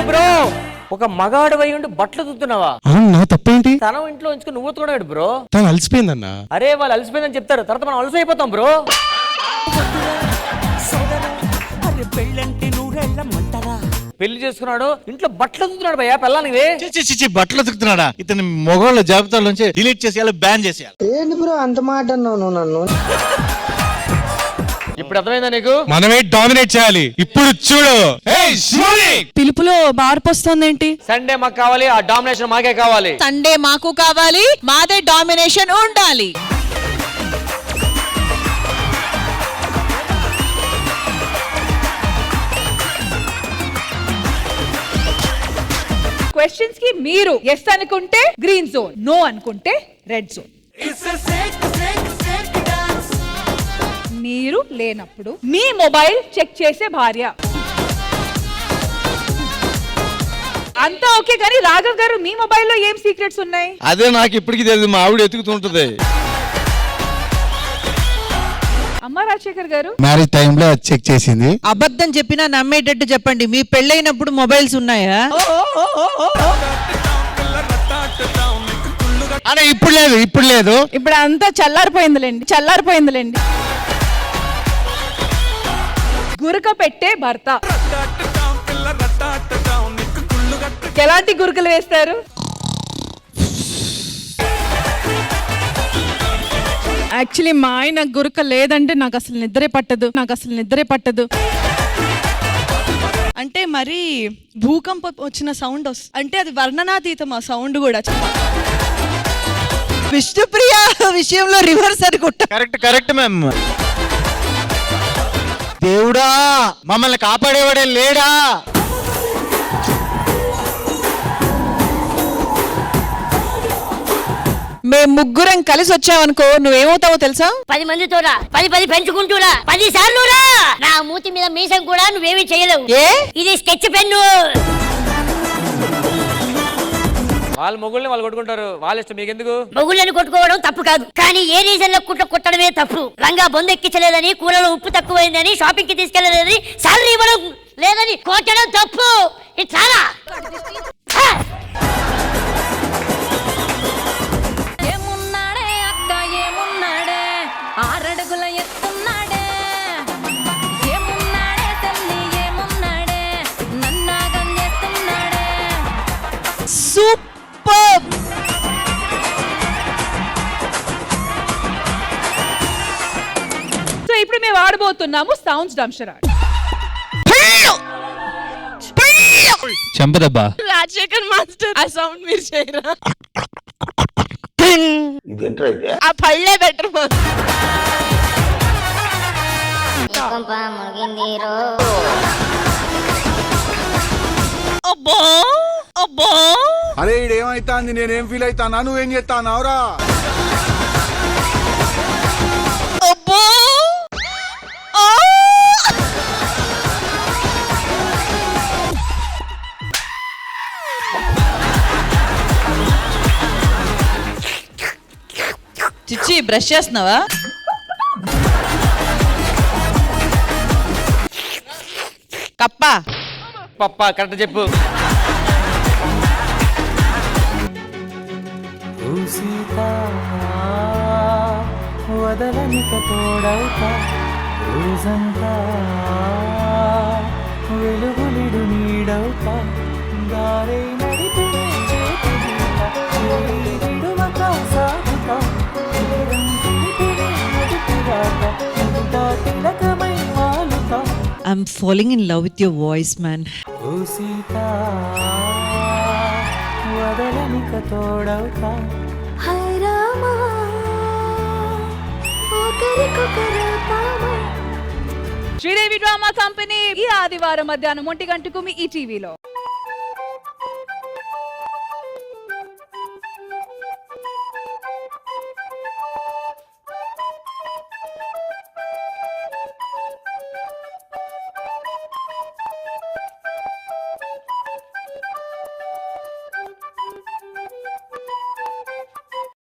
కాదు బ్రో, ఒక మగాడు అయి ఉండి బట్టలు తుత్తున్నావా? నా తప్పేంటి? తన ఇంట్లో ఉంచుకుని నువ్వు ఉతుకున్నాడు బ్రో. తను అలసిపోయిందన్నా. అరే వాళ్ళు అలసిపోయిందని చెప్తారు, తర్వాత మనం అలసి అయిపోతాం బ్రో. పెళ్లి చేసుకున్నాడు, ఇంట్లో బట్టలు ఉతుకుతున్నాడు భయ్యా పెళ్ళానికి. బట్టలు ఉతుకుతున్నాడా? ఇతని మొగోళ్ళ జాబితాలోంచి డిలీట్ చేసేయాలి, బ్యాన్ చేసేయాలి. ఏంటి బ్రో అంత మాట అన్నావు నన్ను? ఇప్పుడు అర్థమైందా నీకు? మనమే డామినేట్ చేయాలి. ఇప్పుడు చూడు, పిలుపులో మార్పు వస్తుందేంటి? సండే మాకు కావాలి, ఆ డామినేషన్ మాకే కావాలి. సండే మాకు కావాలి, మాదే డామినేషన్ ఉండాలి. క్వశ్చన్స్ కి మీరు ఎస్ అనుకుంటే గ్రీన్ జోన్, నో అనుకుంటే రెడ్ జోన్. మీరు లేనప్పుడు మీ మొబైల్ చెక్ చేసే భార్య. అంతా ఓకే, కానీ రాఘవ్ గారు మీ మొబైల్లో ఏం సీక్రెట్స్ ఉన్నాయి? అదే నాకు ఇప్పటికీ తెలియదు, మా ఆవిడ ఎత్తుకుతుంటది. అమ్మ రాజశేఖర్ గారు మ్యారేజ్ టైంలో చెక్ చేసింది. అబద్ధం చెప్పినా నమ్మేటట్టు చెప్పండి. మీ పెళ్ళైనప్పుడు మొబైల్స్ ఉన్నాయా? అరే ఇప్పుడు లేదు, ఇప్పుడు లేదు. ఇప్పుడు అంతా చల్లారిపోయిందిలేండి. గురక పెట్టే భర్త ఎలాంటి గురకలు వేస్తారు? యాక్చువల్లీ మా ఆయన గురక లేదంటే నాకు అసలు నిద్రే పట్టదు. అంటే మరి భూకంపం వచ్చిన సౌండ్ అంటే అది వర్ణనాతీతం. ఆ సౌండ్ కూడా విష్ణుప్రియ విషయంలో రివర్స్ అనుకుంటా. Correct ma'am. దేవుడా మమ్మల్ని కాపాడేవాడే లేడా? మేము ముగ్గురం కలిసి వచ్చావనుకో నువ్వేమవుతావో తెలుసా? 10 మందితోరా 10 పెంచుకుంటూరా 10 సార్లు నా మూతి మీద మీసం కూడా నువ్వేమీ చేయలేవు. ఇది స్కెచ్ పెన్ను. వాళ్ళ మొగుళ్ళని వాళ్ళు కొట్టుకుంటారు, వాళ్ళ ఇష్టం, మీకెందుకు? మొగుళ్ళని కొట్టుకోవడం తప్పు కాదు, కానీ ఏ రీజన్ లో కుట్టడమే తప్పు. లంగా బొందు ఎక్కించలేదని, కూరలో ఉప్పు తక్కువైందని, షాపింగ్ కి తీసుకెళ్లలేదని, సాలరీ ఇవ్వడం లేదని కొట్టడం తప్పు. ఇది చాలా సూపర్. సో ఇప్పుడు మేము ఆడబోతున్నాము సౌండ్స్ డంప్స్టర్. చంపదబ్బా. రాజశేఖర్ మాస్టర్ ఆ సౌండ్ మీరు చేయరా? ఆ పళ్ళే బెటర్. అబ్బో అరే ఇడేమైతాంది? నేనేం ఫీల్ అవుతానా? నువ్వేం చేస్తానావురా? అబ్బో చిచ్చి బ్రష్ చేస్తున్నావా? కప్ప పప్ప కరెక్ట్ చెప్పు. వదలనిక తోడవుతా రోజంతా వెలుగులిడు నీడవుతా దారే నడిపి సాగుతా తిలకమై మాలుతా. I'm falling in love with your voice, man. ఓ సీత వదలనిక తోడవుతా. శ్రీదేవి డ్రామా కంపెనీ ఈ ఆదివారం మధ్యాహ్నం 1 గంటకు మీ ఈ టీవీలో.